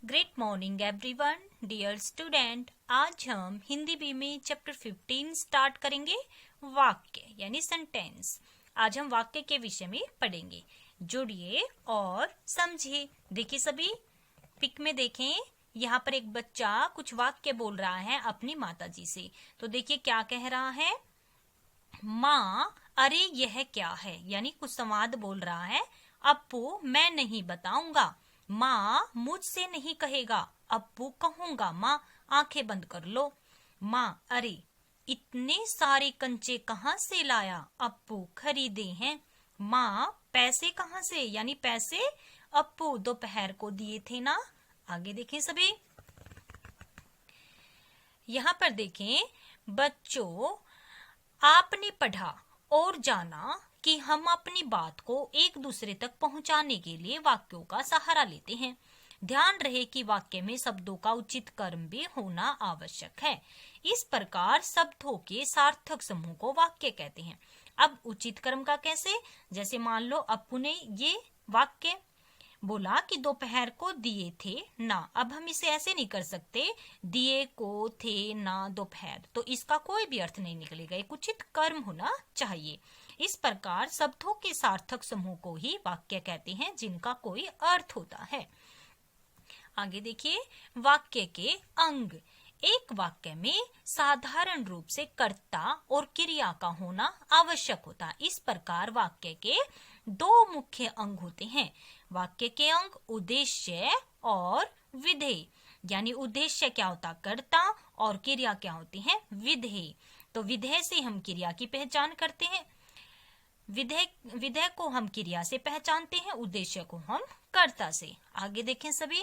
Great morning everyone, dear student. आज हम Hindi B में चैप्टर 15 स्टार्ट करेंगे। वाक्य यानी सेंटेंस। आज हम वाक्य के विषय में पढ़ेंगे। जुड़िए और समझिए। देखिए सभी, पिक में देखें, यहाँ पर एक बच्चा कुछ वाक्य बोल रहा है अपनी माताजी से। तो देखिए क्या कह रहा है। माँ, अरे यह क्या है, यानी कुछ संवाद बोल रहा है। अप्पू, मैं नहीं बताऊंगा। माँ, मुझसे नहीं कहेगा। अप्पू, कहूंगा। माँ, आंखें बंद कर लो। माँ, अरे इतने सारे कंचे कहाँ से लाया। अप्पू, खरीदे हैं। माँ, पैसे कहाँ से, यानी पैसे अप्पू दोपहर को दिए थे ना। आगे देखें सभी, यहाँ पर देखें, बच्चों आपने पढ़ा और जाना कि हम अपनी बात को एक दूसरे तक पहुंचाने के लिए वाक्यों का सहारा लेते हैं। ध्यान रहे कि वाक्य में शब्दों का उचित क्रम भी होना आवश्यक है। इस प्रकार शब्दों के सार्थक समूह को वाक्य कहते हैं। अब उचित क्रम का कैसे, जैसे मान लो अप्पू ने ये वाक्य बोला कि दोपहर को दिए थे ना। अब हम इसे ऐसे नहीं कर सकते, दिए को थे ना दोपहर, तो इसका कोई भी अर्थ नहीं निकलेगा। एक उचित कर्म होना चाहिए। इस प्रकार शब्दों के सार्थक समूह को ही वाक्य कहते हैं, जिनका कोई अर्थ होता है। आगे देखिए, वाक्य के अंग। एक वाक्य में साधारण रूप से कर्ता और क्रिया का होना आवश्यक होता है। इस प्रकार वाक्य के दो मुख्य अंग होते हैं। वाक्य के अंग उद्देश्य और विधेय। यानी उद्देश्य क्या होता, कर्ता, और क्रिया क्या होती है, विधेय। तो विधेय से हम क्रिया की पहचान करते हैं, विधेय को हम क्रिया से पहचानते हैं, उद्देश्य को हम कर्ता से। आगे देखें सभी,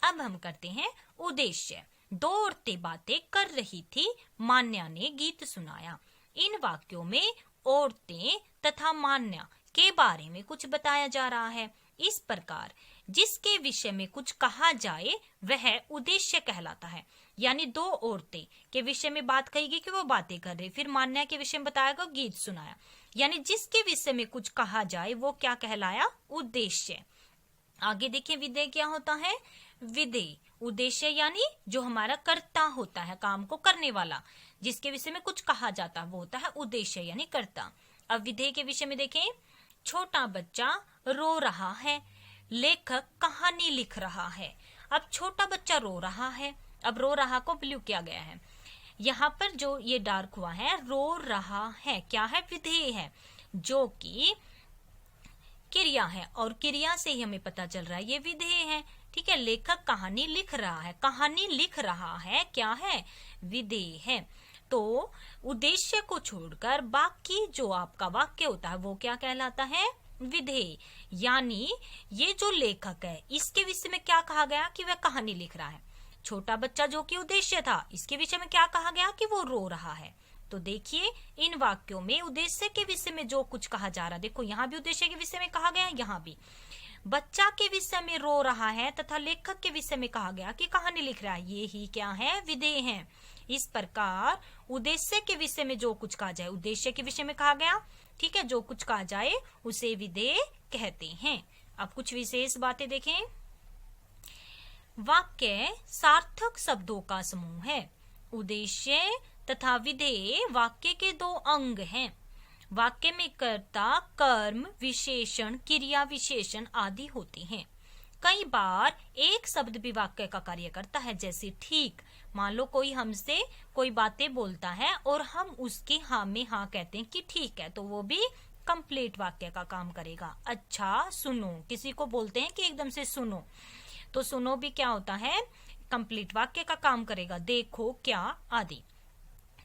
अब हम करते हैं उद्देश्य। दो औरतें बातें कर रही थी, मान्या ने गीत सुनाया। इन वाक्यों में औरतें तथा मान्या के बारे में कुछ बताया जा रहा है। इस प्रकार जिसके विषय में कुछ कहा जाए वह उद्देश्य कहलाता है। यानी दो औरतें के विषय में बात कहेगी कि वो बातें कर रही, फिर मान्या के विषय में बताएगा गीत सुनाया। यानी जिसके विषय में कुछ कहा जाए वो क्या कहलाया, उद्देश्य। आगे देखिए, विधेय क्या होता है, विधेय उद्देश्य यानी जो हमारा कर्ता होता है, काम को करने वाला, जिसके विषय में कुछ कहा जाता है वो होता है उद्देश्य यानी कर्ता। अब विधेय के विषय में देखें, छोटा बच्चा रो रहा है, लेखक कहानी लिख रहा है। अब छोटा बच्चा रो रहा है, अब रो रहा को ब्लू किया गया है। यहाँ पर जो ये डार्क हुआ है, रो रहा है, क्या है, विधेय है, जो कि क्रिया है, और क्रिया से ही हमें पता चल रहा है ये विधेय है। ठीक है, लेखक कहानी लिख रहा है, कहानी लिख रहा है क्या है, विधेय है। तो उद्देश्य को छोड़कर बाकी जो आपका वाक्य होता है वो क्या कहलाता है, विधेय। यानी ये जो लेखक है इसके विषय में क्या कहा गया कि वह कहानी लिख रहा है। छोटा बच्चा जो कि उद्देश्य था, इसके विषय में क्या कहा गया कि वो रो रहा है। तो देखिए, इन वाक्यों में उद्देश्य के विषय में जो कुछ कहा जा रहा है, देखो यहाँ भी उद्देश्य के विषय में कहा गया, यहाँ भी बच्चा के विषय में रो रहा है तथा लेखक के विषय में कहा गया कि कहानी लिख रहा है, ये ही क्या है, विधेय है। इस प्रकार उद्देश्य के विषय में जो कुछ कहा जाए, उद्देश्य के विषय में कहा गया, ठीक है, जो कुछ कहा जाए उसे विधेय कहते हैं। अब कुछ विशेष बातें देखें। वाक्य सार्थक शब्दों का समूह है। उद्देश्य तथा विधेय वाक्य के दो अंग हैं। वाक्य में कर्ता, कर्म, विशेषण, क्रिया विशेषण आदि होते हैं। कई बार एक शब्द भी वाक्य का कार्य करता है, जैसे ठीक। मान लो कोई हमसे कोई बातें बोलता है और हम उसकी हाँ में हाँ कहते हैं कि ठीक है, तो वो भी कंप्लीट वाक्य का काम करेगा। अच्छा, सुनो, किसी को बोलते हैं कि एकदम से सुनो, तो सुनो भी क्या होता है, कंप्लीट वाक्य का काम करेगा। देखो, क्या आदि।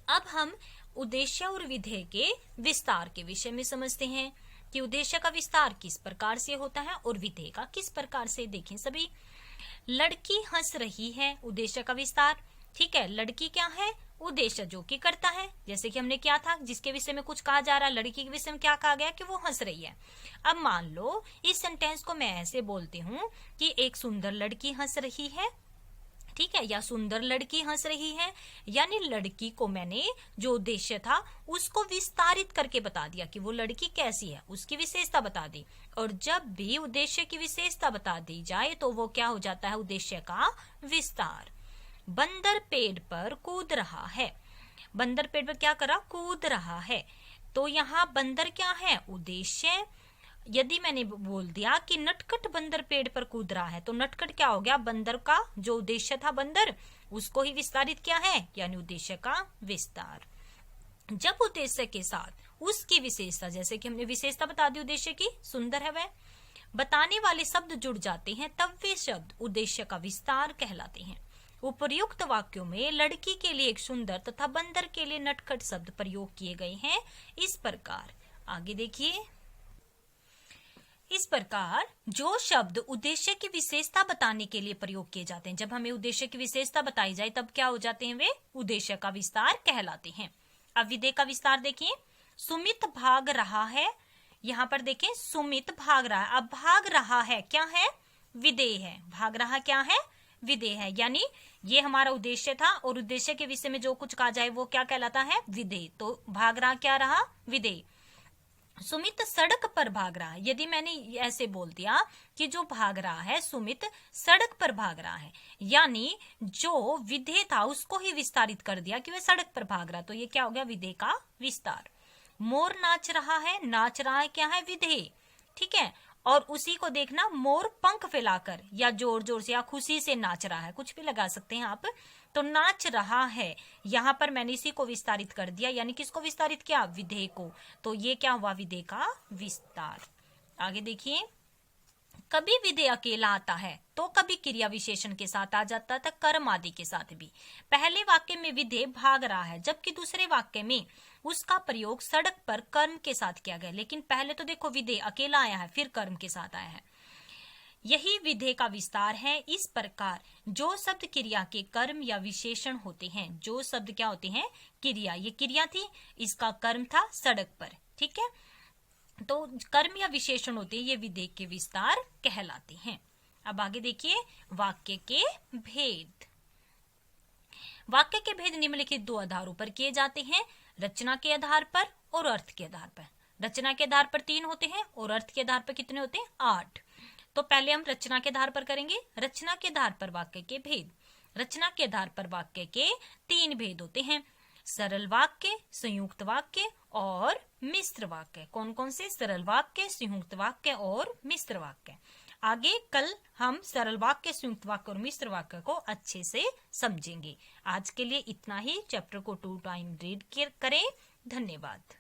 अब हम उद्देश्य और विधेय के विस्तार के विषय में समझते हैं कि उद्देश्य का विस्तार किस प्रकार से होता है और विधेय का किस प्रकार से। देखें सभी, लड़की हंस रही है, उद्देश्य का विस्तार। ठीक है, लड़की क्या है, उद्देश्य जो कि करता है, जैसे कि हमने क्या था, जिसके विषय में कुछ कहा जा रहा है, लड़की के विषय में क्या कहा गया कि वो हंस रही है। अब मान लो इस सेंटेंस को मैं ऐसे बोलती हूँ कि एक सुंदर लड़की हंस रही है। ठीक है, या सुंदर लड़की हंस रही है, यानी लड़की को मैंने जो उद्देश्य था उसको विस्तारित करके बता दिया कि वो लड़की कैसी है, उसकी विशेषता बता दी। और जब भी उद्देश्य की विशेषता बता दी जाए तो वो क्या हो जाता है, उद्देश्य का विस्तार। बंदर पेड़ पर कूद रहा है, बंदर पेड़ पर क्या करा, कूद रहा है। तो यहाँ बंदर क्या है, उद्देश्य। यदि मैंने बोल दिया कि नटखट बंदर पेड़ पर कूद रहा है, तो नटखट क्या हो गया, बंदर का जो उद्देश्य था बंदर, उसको ही विस्तारित किया है, यानी उद्देश्य का विस्तार। जब उद्देश्य के साथ उसकी विशेषता, जैसे कि हमने विशेषता बता दी उद्देश्य की, सुंदर है वह, बताने वाले शब्द जुड़ जाते हैं, तब वे शब्द उद्देश्य का विस्तार कहलाते हैं। उपर्युक्त वाक्यों में लड़की के लिए एक सुंदर तथा बंदर के लिए नटखट शब्द प्रयोग किए गए हैं इस प्रकार। आगे देखिए, इस प्रकार जो शब्द उद्देश्य की विशेषता बताने के लिए प्रयोग किए जाते हैं, जब हमें उद्देश्य की विशेषता बताई जाए तब क्या हो जाते हैं, वे उद्देश्य का विस्तार कहलाते हैं। अब विधेय का विस्तार देखिए, सुमित भाग रहा है, यहाँ पर देखें सुमित भाग रहा है। अब भाग रहा है क्या है, विधेय है, भाग रहा क्या है, विधेय है, यानी ये हमारा उद्देश्य था और उद्देश्य के विषय में जो कुछ कहा जाए वो क्या कहलाता है, विधेय। तो भाग रहा क्या रहा, विधेय। सुमित सड़क पर भाग रहा है, यदि मैंने ऐसे बोल दिया कि जो भाग रहा है सुमित सड़क पर भाग रहा है, यानी जो विधेय था उसको ही विस्तारित कर दिया कि वह सड़क पर भाग रहा, तो ये क्या हो गया, विधेय का विस्तार। मोर नाच रहा है क्या है, विधेय, ठीक है। और उसी को देखना, मोर पंख फैलाकर या जोर जोर से या खुशी से नाच रहा है, कुछ भी लगा सकते हैं आप। तो नाच रहा है, यहाँ पर मैंने इसी को विस्तारित कर दिया, यानी किसको विस्तारित किया, विधेय को। तो ये क्या हुआ, विधेय का विस्तार। आगे देखिए, कभी विधेय अकेला आता है तो कभी क्रिया विशेषण के साथ आ जाता था, कर्म आदि के साथ भी। पहले वाक्य में विधेय भाग रहा है, जबकि दूसरे वाक्य में उसका प्रयोग सड़क पर कर्म के साथ किया गया। लेकिन पहले तो देखो विधेय अकेला आया है, फिर कर्म के साथ आया है, यही विधेय का विस्तार है। इस प्रकार जो शब्द क्रिया के कर्म या विशेषण होते हैं, जो शब्द क्या होते हैं, क्रिया, ये क्रिया थी, इसका कर्म था सड़क पर, ठीक है। तो कर्म या विशेषण होते हैं, ये विधेय के विस्तार कहलाते हैं। अब आगे देखिए, वाक्य के भेद। वाक्य के भेद निम्नलिखित दो आधारों पर किए जाते हैं, रचना के आधार पर और अर्थ के आधार पर। रचना के आधार पर 3 होते हैं और अर्थ के आधार पर कितने होते हैं, 8। तो पहले हम रचना के आधार पर करेंगे। रचना के आधार पर वाक्य के भेद। रचना के आधार पर वाक्य के 3 भेद होते हैं, सरल वाक्य, संयुक्त वाक्य और मिश्र वाक्य। कौन कौन से, सरल वाक्य, संयुक्त वाक्य और मिश्र वाक्य। आगे कल हम सरल वाक्य, संयुक्त वाक्य और मिश्र वाक्य को अच्छे से समझेंगे। आज के लिए इतना ही। चैप्टर को 2 टाइम रीड करें। धन्यवाद।